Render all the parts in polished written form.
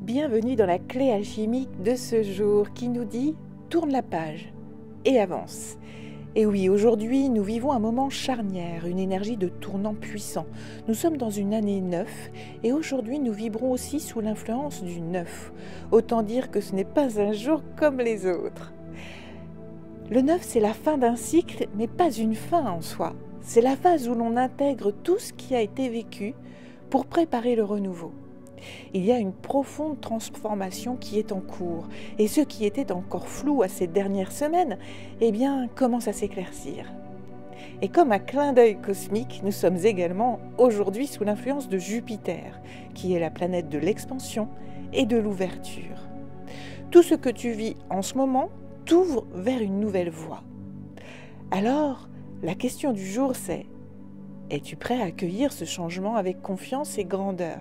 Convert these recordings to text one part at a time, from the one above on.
Bienvenue dans la clé alchimique de ce jour qui nous dit « Tourne la page et avance ». Et oui, aujourd'hui, nous vivons un moment charnière, une énergie de tournant puissant. Nous sommes dans une année 9 et aujourd'hui, nous vibrons aussi sous l'influence du 9. Autant dire que ce n'est pas un jour comme les autres. Le 9, c'est la fin d'un cycle, mais pas une fin en soi. C'est la phase où l'on intègre tout ce qui a été vécu pour préparer le renouveau. Il y a une profonde transformation qui est en cours et ce qui était encore flou à ces dernières semaines, commence à s'éclaircir. Et comme un clin d'œil cosmique, nous sommes également aujourd'hui sous l'influence de Jupiter, qui est la planète de l'expansion et de l'ouverture. Tout ce que tu vis en ce moment t'ouvre vers une nouvelle voie. Alors, la question du jour c'est: es-tu prêt à accueillir ce changement avec confiance et grandeur ?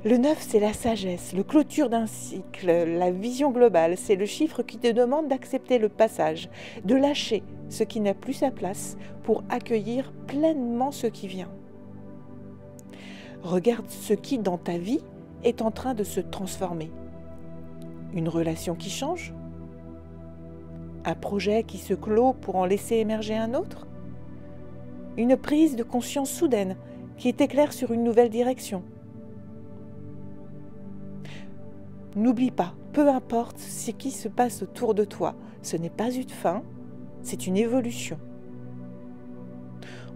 Le 9, c'est la sagesse, le clôture d'un cycle, la vision globale. C'est le chiffre qui te demande d'accepter le passage, de lâcher ce qui n'a plus sa place pour accueillir pleinement ce qui vient. Regarde ce qui, dans ta vie, est en train de se transformer. Une relation qui change ? Un projet qui se clôt pour en laisser émerger un autre ? Une prise de conscience soudaine qui t'éclaire sur une nouvelle direction ? N'oublie pas, peu importe ce qui se passe autour de toi, ce n'est pas une fin, c'est une évolution.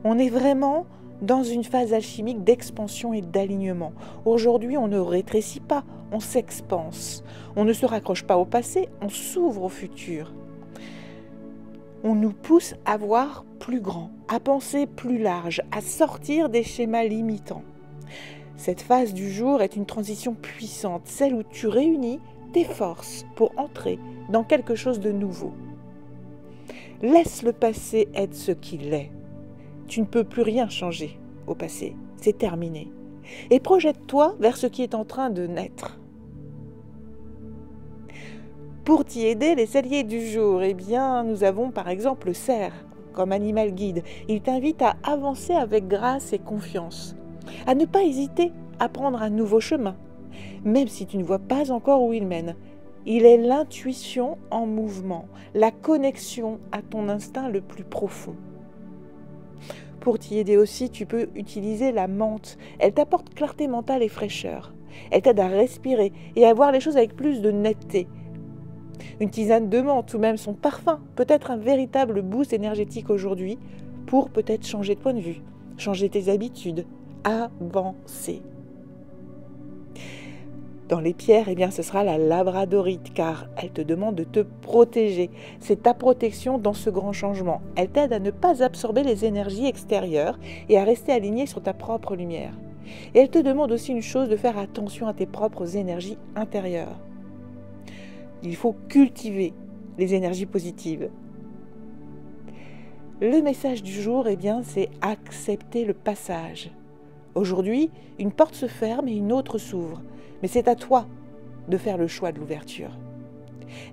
On est vraiment dans une phase alchimique d'expansion et d'alignement. Aujourd'hui, on ne rétrécit pas, on s'expanse. On ne se raccroche pas au passé, on s'ouvre au futur. On nous pousse à voir plus grand, à penser plus large, à sortir des schémas limitants. Cette phase du jour est une transition puissante, celle où tu réunis tes forces pour entrer dans quelque chose de nouveau. Laisse le passé être ce qu'il est. Tu ne peux plus rien changer au passé, c'est terminé. Et projette-toi vers ce qui est en train de naître. Pour t'y aider, les alliés du jour, nous avons par exemple le cerf comme animal guide. Il t'invite à avancer avec grâce et confiance. À ne pas hésiter à prendre un nouveau chemin, même si tu ne vois pas encore où il mène. Il est l'intuition en mouvement, la connexion à ton instinct le plus profond. Pour t'y aider aussi, tu peux utiliser la menthe. Elle t'apporte clarté mentale et fraîcheur. Elle t'aide à respirer et à voir les choses avec plus de netteté. Une tisane de menthe ou même son parfum peut être un véritable boost énergétique aujourd'hui pour peut-être changer de point de vue, changer tes habitudes, avancer. Dans les pierres, ce sera la labradorite car elle te demande de te protéger. C'est ta protection dans ce grand changement. Elle t'aide à ne pas absorber les énergies extérieures et à rester aligné sur ta propre lumière. Et elle te demande aussi une chose, de faire attention à tes propres énergies intérieures. Il faut cultiver les énergies positives. Le message du jour, c'est accepter le passage. Aujourd'hui, une porte se ferme et une autre s'ouvre. Mais c'est à toi de faire le choix de l'ouverture.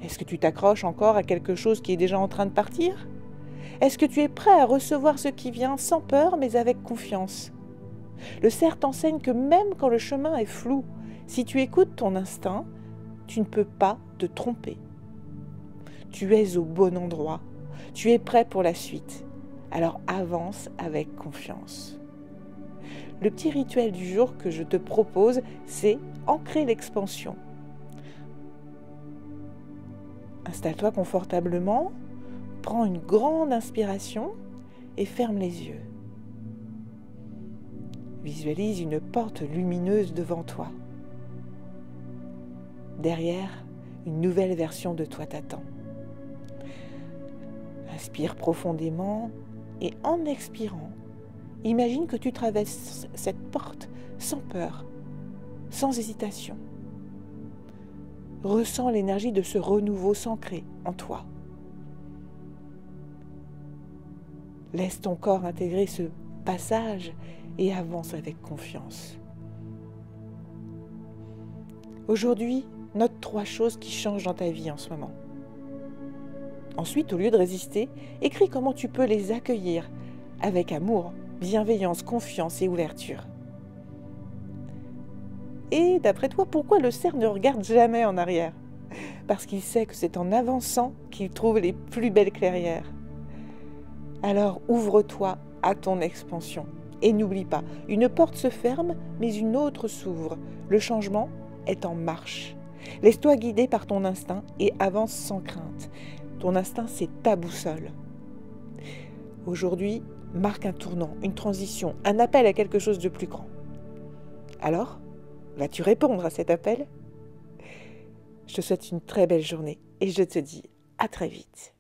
Est-ce que tu t'accroches encore à quelque chose qui est déjà en train de partir ? Est-ce que tu es prêt à recevoir ce qui vient sans peur mais avec confiance ? Le cerf t'enseigne que même quand le chemin est flou, si tu écoutes ton instinct, tu ne peux pas te tromper. Tu es au bon endroit. Tu es prêt pour la suite. Alors avance avec confiance. Le petit rituel du jour que je te propose, c'est ancrer l'expansion. Installe-toi confortablement, prends une grande inspiration et ferme les yeux. Visualise une porte lumineuse devant toi. Derrière, une nouvelle version de toi t'attend. Inspire profondément et en expirant, imagine que tu traverses cette porte sans peur, sans hésitation. Ressens l'énergie de ce renouveau s'ancrer en toi. Laisse ton corps intégrer ce passage et avance avec confiance. Aujourd'hui, note 3 choses qui changent dans ta vie en ce moment. Ensuite, au lieu de résister, écris comment tu peux les accueillir avec amour, bienveillance, confiance et ouverture. Et d'après toi, pourquoi le cerf ne regarde jamais en arrière? Parce qu'il sait que c'est en avançant qu'il trouve les plus belles clairières. Alors ouvre-toi à ton expansion. Et n'oublie pas, une porte se ferme, mais une autre s'ouvre. Le changement est en marche. Laisse-toi guider par ton instinct et avance sans crainte. Ton instinct, c'est ta boussole. Aujourd'hui, marque un tournant, une transition, un appel à quelque chose de plus grand. Alors, vas-tu répondre à cet appel? Je te souhaite une très belle journée et je te dis à très vite.